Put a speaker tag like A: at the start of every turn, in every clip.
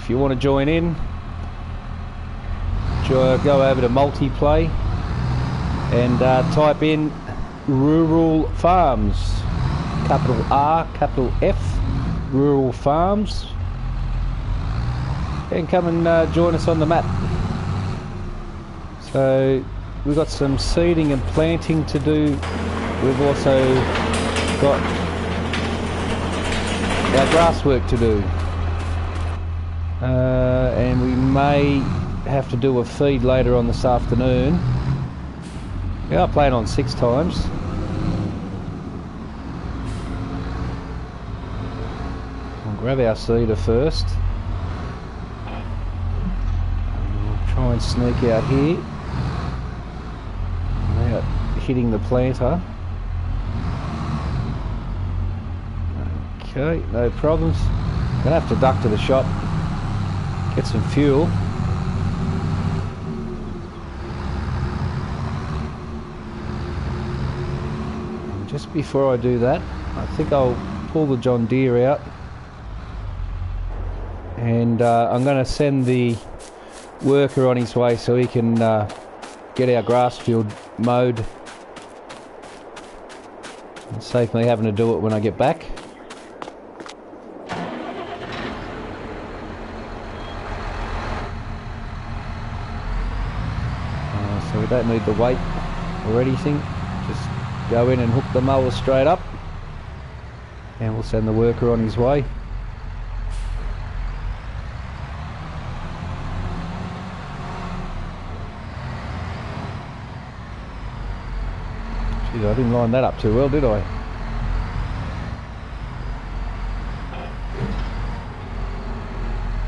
A: if you want to join in, go over to multiplay and type in Rural Farms, capital R, capital F, Rural Farms, and come and join us on the map. So we've got some seeding and planting to do. We've also got our grass work to do, and we may have to do a feed later on this afternoon. Yeah, I plan on 6 times. We'll grab our seeder first. We'll try and sneak out here without hitting the planter. Okay, no problems. Gonna have to duck to the shop, get some fuel. And just before I do that, I think I'll pull the John Deere out, and I'm gonna send the worker on his way so he can get our grass field mowed and save me having to do it when I get back. So we don't need to wait or anything, just go in and hook the mower straight up and we'll send the worker on his way. Geez, I didn't line that up too well, did I?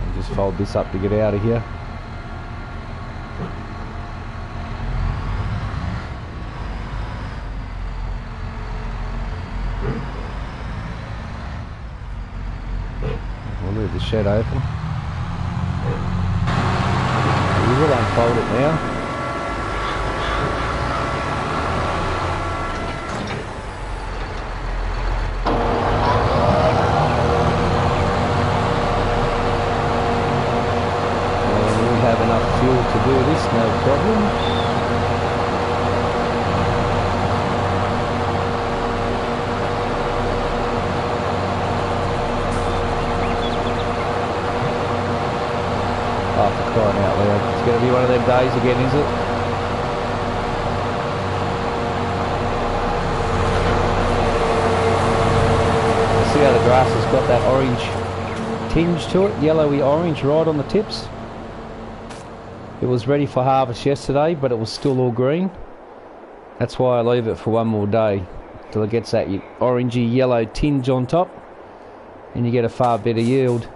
A: I'll just fold this up to get out of here. We'll leave the shed open. We will unfold it now. And we have enough fuel to do this, no problem. Oh, for crying out loud. It's going to be one of them days again, is it? See how the grass has got that orange tinge to it, yellowy orange right on the tips. It was ready for harvest yesterday, but it was still all green. That's why I leave it for one more day till it gets that orangey yellow tinge on top, and you get a far better yield.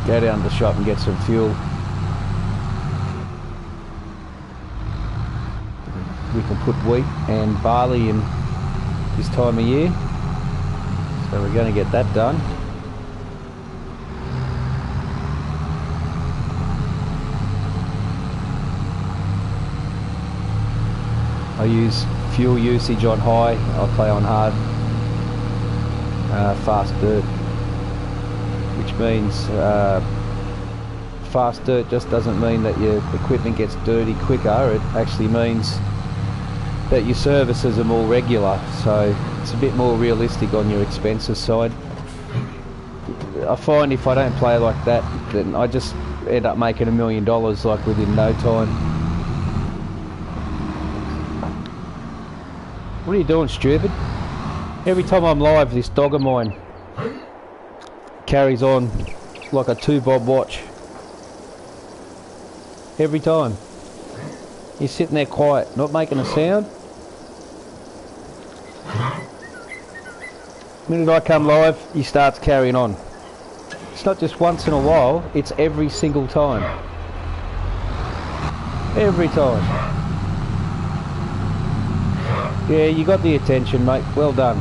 A: Go down to the shop and get some fuel. We can put wheat and barley in this time of year, so we're going to get that done. I use fuel usage on high, I play on hard, fast dirt. Which means fast dirt just doesn't mean that your equipment gets dirty quicker. It actually means that your services are more regular, so it's a bit more realistic on your expenses side. I find if I don't play like that, then I just end up making $1 million like within no time. What are you doing, stupid? Every time I'm live, this dog of mine carries on like a 2-bob watch. Every time. He's sitting there quiet, not making a sound. The minute I come live, he starts carrying on. It's not just once in a while, it's every single time. Every time. Yeah, you got the attention, mate. Well done.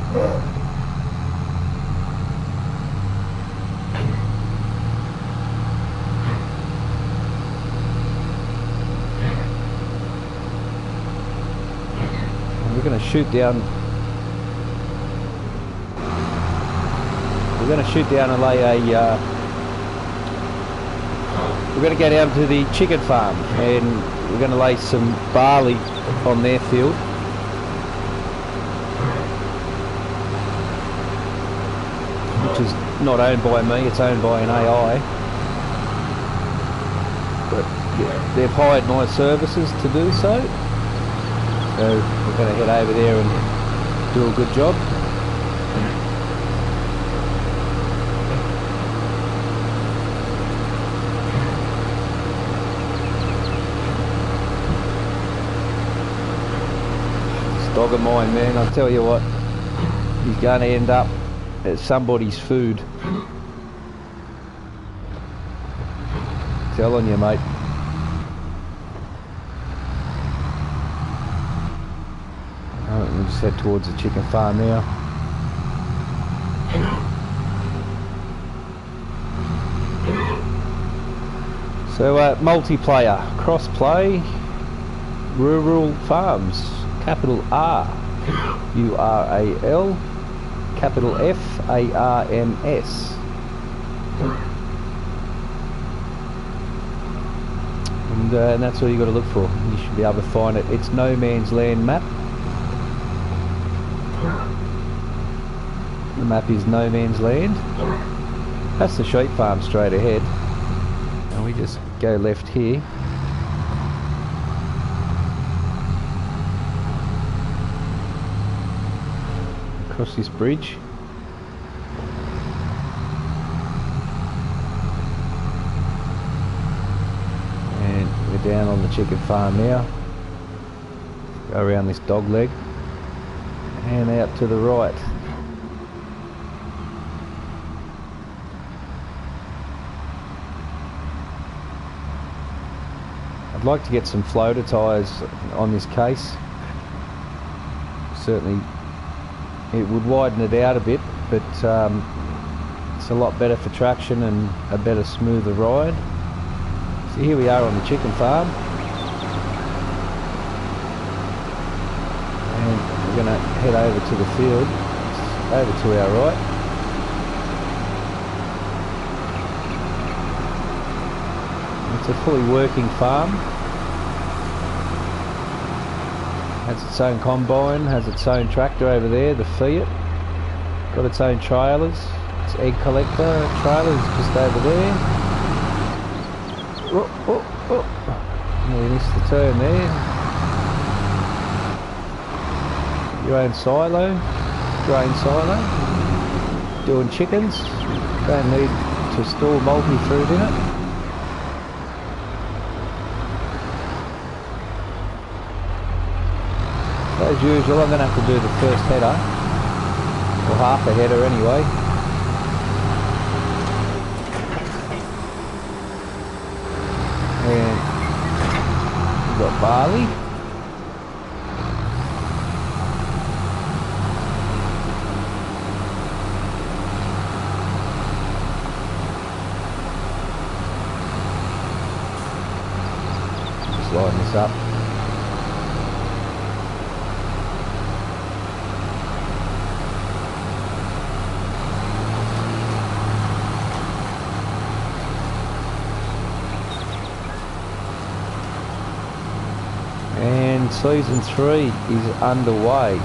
A: we're going to shoot down. We're going to shoot down and lay a. We're going to go down to the chicken farm and we're going to lay some barley on their field. Which is not owned by me, it's owned by an AI. But yeah, they've hired my services to do so. So we're going to head over there and do a good job. This dog of mine, man, I'll tell you what, he's going to end up as somebody's food. Telling you, mate. We'll just head towards the chicken farm now. So multiplayer, cross-play, rural farms, capital R, U-R-A-L, capital F-A-R-M-S. And that's all you got to look for. You should be able to find it. It's No Man's Land map. The map is No Man's Land. That's the sheep farm straight ahead. And we just go left here. Across this bridge. And we're down on the chicken farm now. Go around this dog leg. And out to the right. I'd like to get some floater tyres on this case. Certainly it would widen it out a bit, but it's a lot better for traction and a better, smoother ride. So here we are on the chicken farm. And we're going to head over to the field, over to our right. It's a fully working farm. Has its own combine, has its own tractor over there, the Fiat. Got its own trailers. Its egg collector trailer is just over there. Oh, oh, oh. We missed the turn there. Your own silo, grain silo. Doing chickens. Don't need to store multi-food in it. As usual, I'm going to have to do the first header, or half a header anyway. And we've got barley. Just line this up. And season 3 is underway.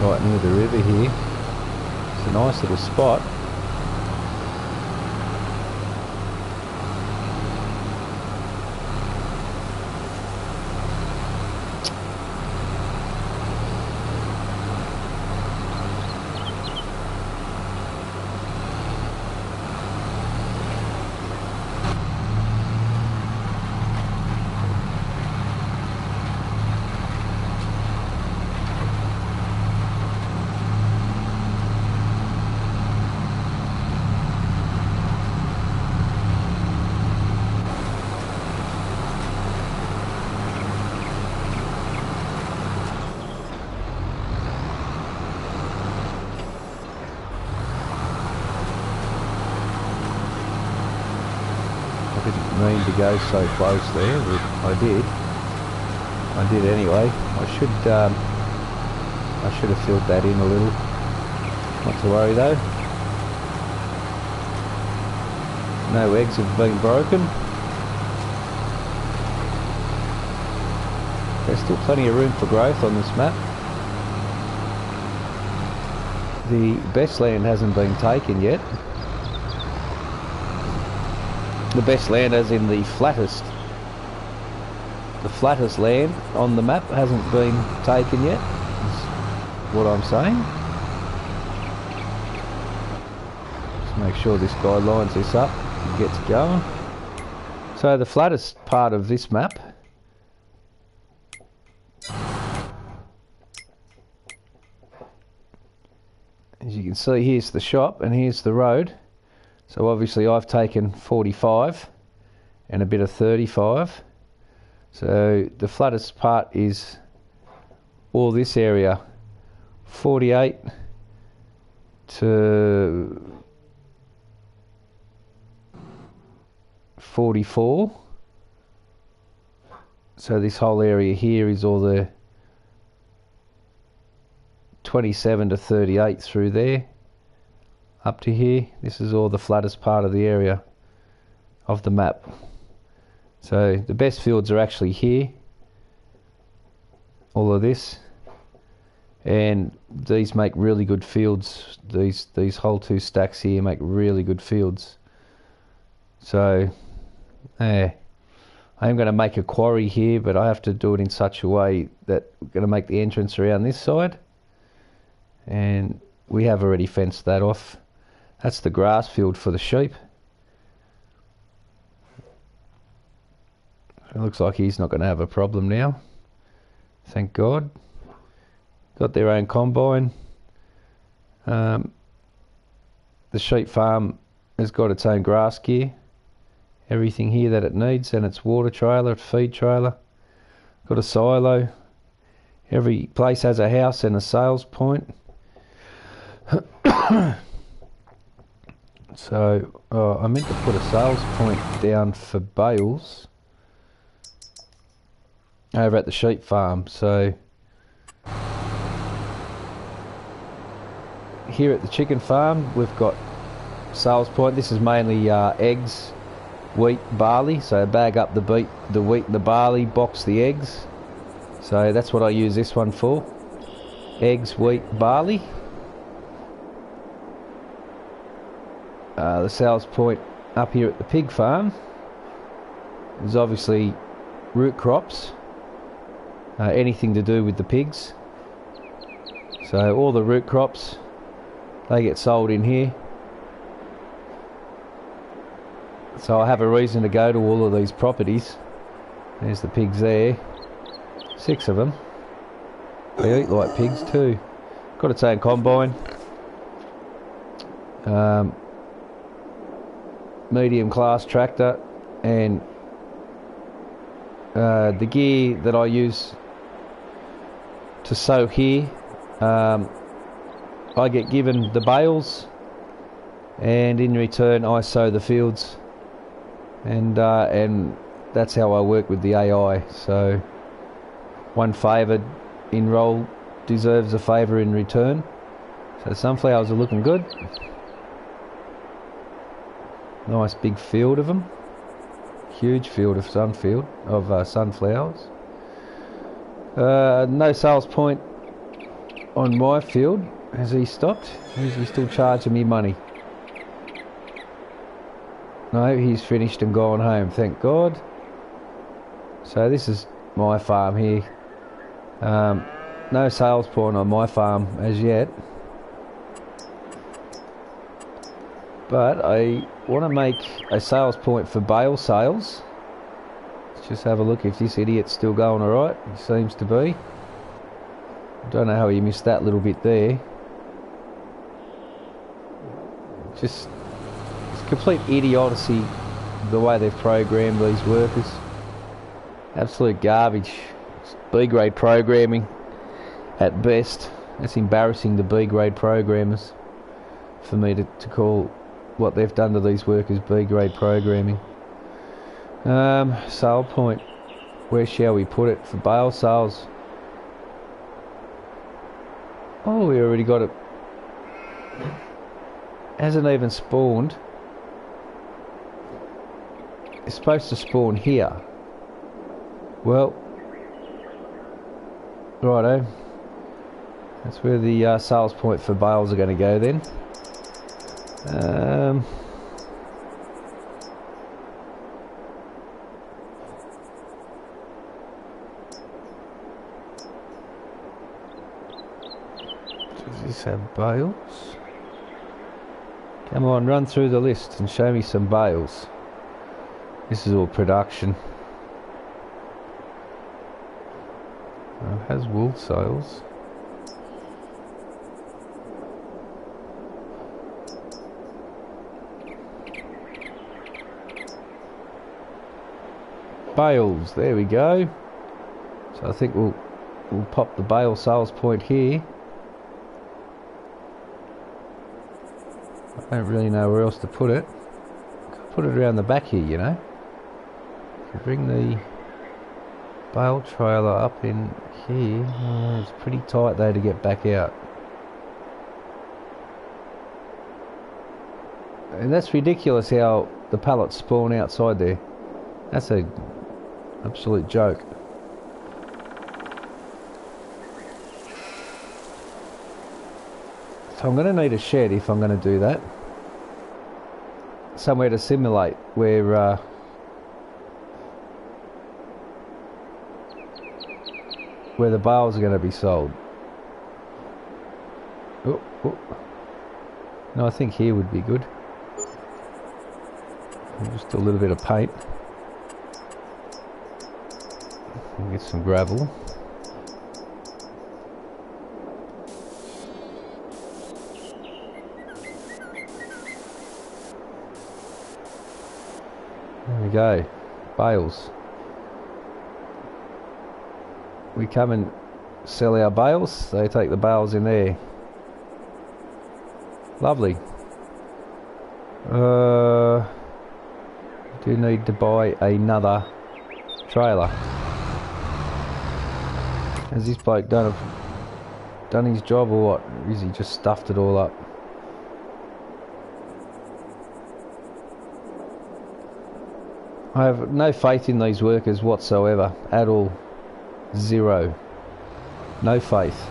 A: Right near the river here. It's a nice little spot. didn't mean to go so close there, but I did. I did anyway. I should have filled that in a little. Not to worry though. No eggs have been broken. There's still plenty of room for growth on this map. The best land hasn't been taken yet. The best land as in the flattest land on the map hasn't been taken yet, is what I'm saying. Just make sure this guy lines this up and gets going. So the flattest part of this map as you can see, here's the shop and here's the road. So obviously I've taken 45 and a bit of 35. So the flattest part is all this area, 48 to 44. So this whole area here is all the 27 to 38 through there up to here. This is all the flattest part of the area of the map. So the best fields are actually here, all of this, and these make really good fields. These whole two stacks here make really good fields. So I am going to make a quarry here, but I have to do it in such a way that I'm going to make the entrance around this side, and we have already fenced that off. That's the grass field for the sheep. It looks like he's not going to have a problem now. Thank God. Got their own combine. The sheep farm has got its own grass gear. Everything here that it needs, and its water trailer, its feed trailer. Got a silo. Every place has a house and a sales point. So I meant to put a sales point down for bales over at the sheep farm. So here at the chicken farm we've got sales point. This is mainly eggs, wheat, barley. So bag up the wheat and the barley, box the eggs. So that's what I use this one for. Eggs, wheat, barley. The sales point up here at the pig farm is obviously root crops, anything to do with the pigs. So all the root crops, they get sold in here. So I have a reason to go to all of these properties. There's the pigs there, 6 of them. They eat like pigs too. Got its own combine. Medium class tractor, and the gear that I use to sow here, I get given the bales, and in return I sow the fields, and that's how I work with the AI. So one favoured in role deserves a favour in return. So sunflowers are looking good. Nice big field of them. Huge field of sunflowers. No sales point on my field. Has he stopped? Is he still charging me money? No, he's finished and gone home, thank God. So this is my farm here. No sales point on my farm as yet. But I want to make a sales point for bale sales. Let's just have a look if this idiot's still going alright. He seems to be. I don't know how he missed that little bit there. Just, it's complete idiocy the way they've programmed these workers. Absolute garbage. It's B-grade programming at best. It's embarrassing, the B-grade programmers, for me to call what they've done to these workers B-grade programming. Sale point. Where shall we put it for bale sales? Oh, we already got it. Hasn't even spawned. It's supposed to spawn here. Well, righto. That's where the sales point for bales are going to go then. Does this have bales? Come on, run through the list and show me some bales. This is all production. It has wool sales. Bales, there we go. So I think we'll pop the bale sales point here. I don't really know where else to put it. Put it around the back here, you know. Bring the bale trailer up in here. Oh, it's pretty tight though to get back out. And that's ridiculous how the pallets spawn outside there. That's a absolute joke. So I'm going to need a shed if I'm going to do that. Somewhere to simulate where the bales are going to be sold. Oh, oh. No, I think here would be good. Just a little bit of paint. And get some gravel. There we go. Bales. We come and sell our bales. They take the bales in there. Lovely. Do need to buy another trailer. Has this bloke done his job or what? Or is he just stuffed it all up? I have no faith in these workers whatsoever, at all. Zero. No faith.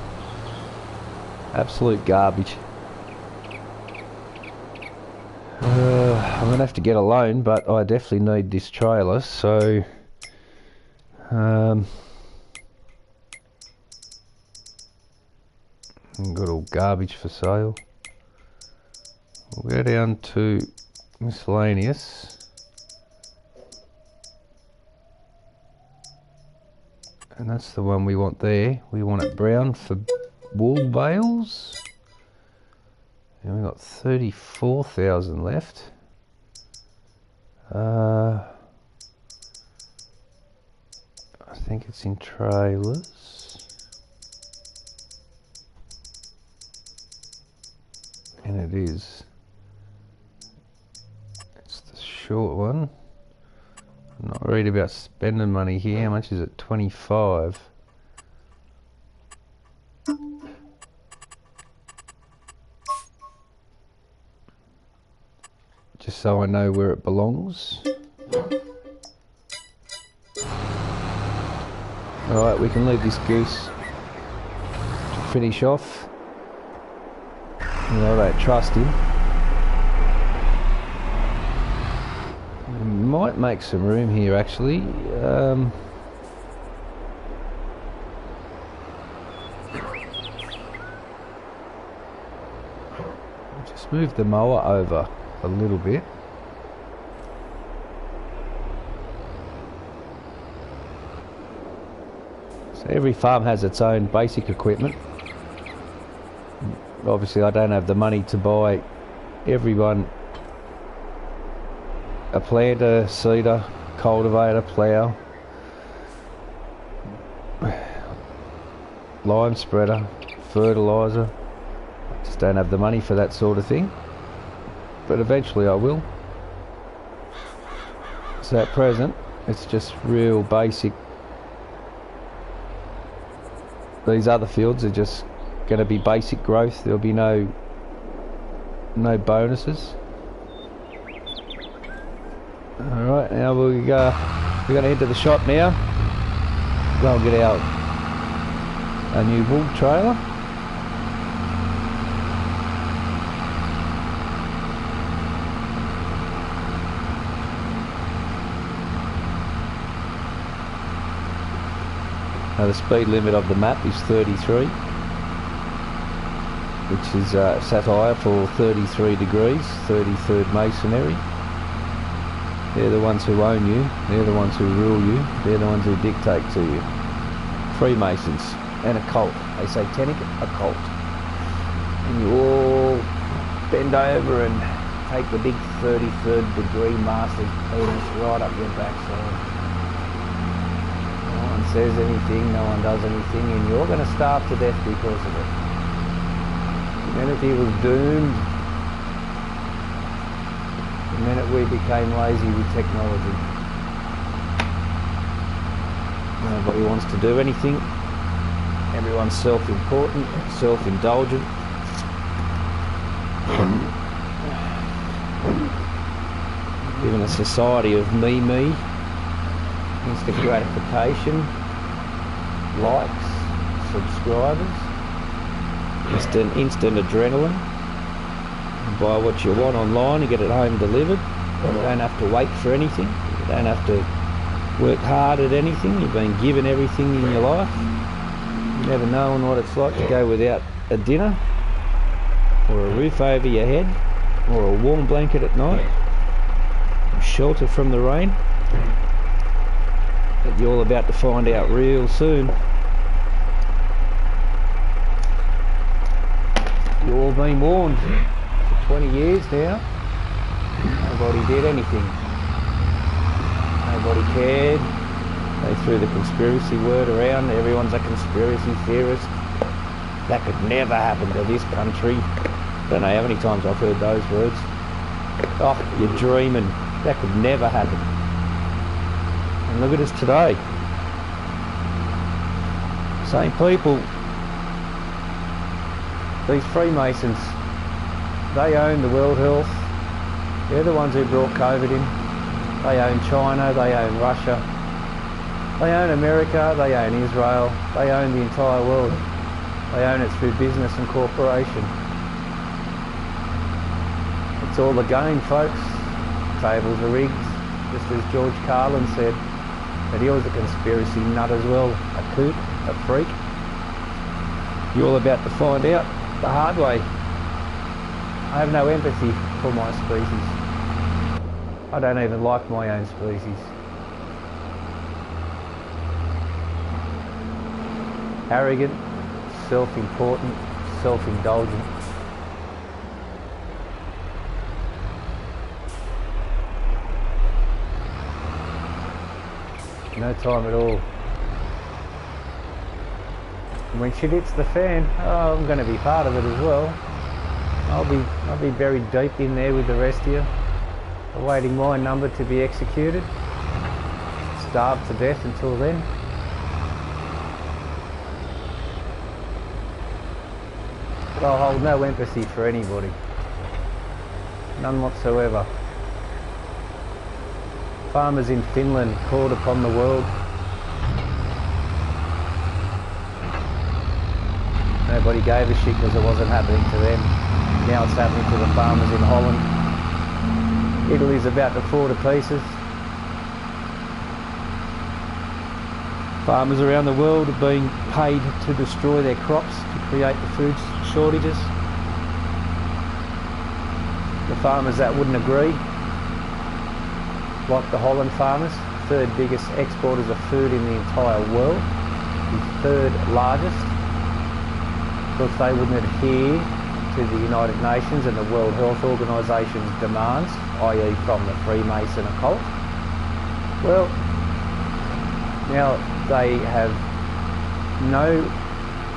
A: Absolute garbage. I'm going to have to get a loan, but I definitely need this trailer, so... got all garbage for sale. We'll go down to miscellaneous. And that's the one we want there. We want it brown for wool bales. And we've got 34,000 left. I think it's in trailers. And it is. It's the short one. I'm not worried about spending money here. How much is it? 25. Just so I know where it belongs. Alright, we can leave this goose to finish off. I don't trust him. Might make some room here actually. Just move the mower over a little bit. So every farm has its own basic equipment. Obviously I don't have the money to buy everyone a planter, seeder, cultivator, plough, lime spreader, fertiliser. Just don't have the money for that sort of thing, but eventually I will. So at present, it's just real basic. These other fields are just going to be basic growth. There'll be no bonuses. Alright, now we're going to head to the shop now. Go and get our new wool trailer. Now the speed limit of the map is 33, which is satire for 33 degrees, 33rd masonry. They're the ones who own you, they're the ones who rule you, they're the ones who dictate to you. Freemasons and a cult, a satanic occult. And you all bend over and take the big 33rd degree master's penis right up your backside. No one says anything, no one does anything, and you're going to starve to death because of it. Humanity was doomed the minute we became lazy with technology. Nobody wants to do anything. Everyone's self-important, self-indulgent. Live in a society of me, instant gratification, likes, subscribers, instant adrenaline. You buy what you want online, you get it home delivered. You don't have to wait for anything. You don't have to work hard at anything. You've been given everything in your life. You've never known what it's like to go without a dinner, or a roof over your head, or a warm blanket at night, or shelter from the rain. But you're all about to find out real soon. You've all been warned for 20 years now. Nobody did anything. Nobody cared. They threw the conspiracy word around. Everyone's a conspiracy theorist. That could never happen to this country. I don't know how many times I've heard those words. Oh, you're dreaming. That could never happen. And look at us today. Same people. These Freemasons, they own the World Health. They're the ones who brought COVID in. They own China, they own Russia. They own America, they own Israel. They own the entire world. They own it through business and corporation. It's all a game, folks. Tables are rigged, just as George Carlin said. But he was a conspiracy nut as well, a kook, a freak. You're all about to find out the hard way. I have no empathy for my species. I don't even like my own species. Arrogant, self-important, self-indulgent. No time at all. And when shit hits the fan, oh, I'm going to be part of it as well. I'll be buried deep in there with the rest of you, awaiting my number to be executed. Starved to death until then. But I'll hold no empathy for anybody. None whatsoever. Farmers in Finland called upon the world. Nobody gave a shit because it wasn't happening to them. Now it's happening to the farmers in Holland. Italy's about to fall to pieces. Farmers around the world are being paid to destroy their crops to create the food shortages. The farmers that wouldn't agree, like the Holland farmers, third biggest exporters of food in the entire world, the third largest, because they wouldn't adhere to the United Nations and the World Health Organisation's demands, i.e. from the Freemason occult. Well, now they have no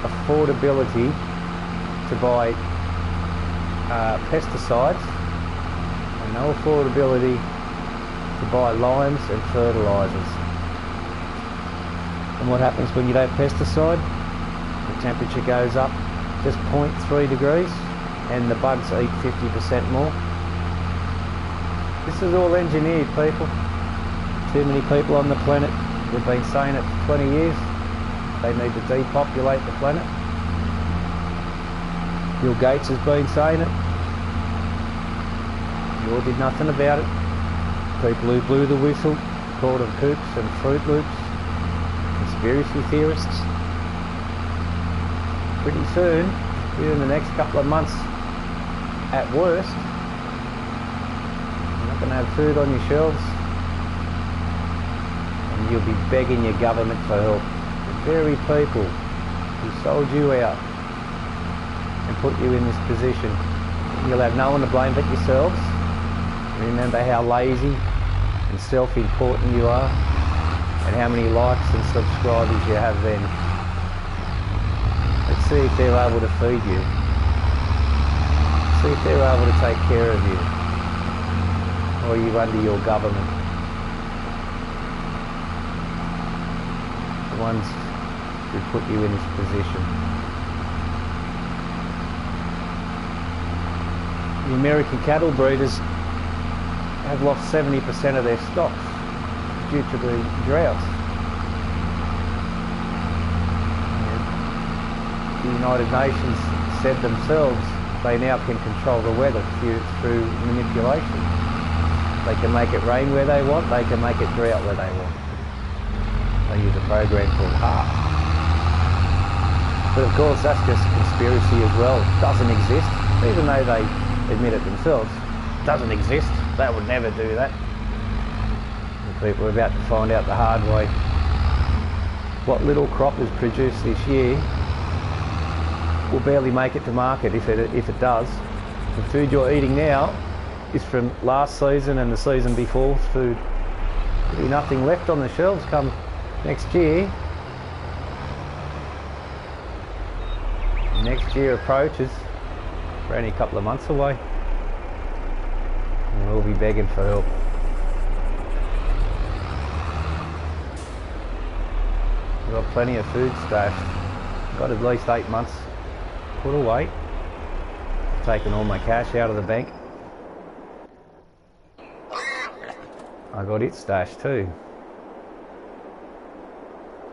A: affordability to buy pesticides, and no affordability to buy limes and fertilisers. And what happens when you don't pesticide? The temperature goes up just 0.3 degrees and the bugs eat 50% more. This is all engineered, people. Too many people on the planet. We've been saying it for 20 years. They need to depopulate the planet. Bill Gates has been saying it. You all did nothing about it. People who blew the whistle called them kooks and Fruit Loops, conspiracy theorists. Pretty soon, within the next couple of months at worst, you're not going to have food on your shelves and you'll be begging your government for help. The very people who sold you out and put you in this position, you'll have no one to blame but yourselves. Remember how lazy and self-important you are and how many likes and subscribers you have then. Let's see if they're able to feed you. See if they're able to take care of you. Or are you under your government? The ones who put you in this position. The American cattle breeders have lost 70% of their stocks due to the droughts. And the United Nations said themselves they now can control the weather through manipulation. They can make it rain where they want, they can make it drought where they want. They use a program called HARP. But of course that's just conspiracy as well. It doesn't exist, even though they admit it themselves. It doesn't exist. They would never do that. The people are about to find out the hard way. What little crop is produced this year will barely make it to market if it does. The food you're eating now is from last season and the season before's food. There'll be nothing left on the shelves come next year. Next year approaches. We're only a couple of months away. And we'll be begging for help. We've got plenty of food stashed. Got at least 8 months put away. Taken all my cash out of the bank. I got it stashed too.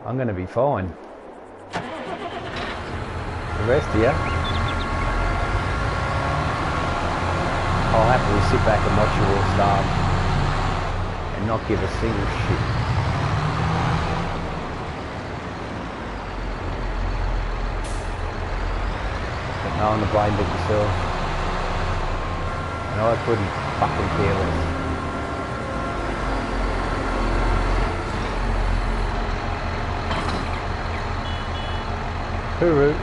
A: I'm going to be fine. The rest of you, I'll happily sit back and watch you all starve and not give a single shit. But no one to blame but yourself. And I couldn't fucking care less. Hooroo.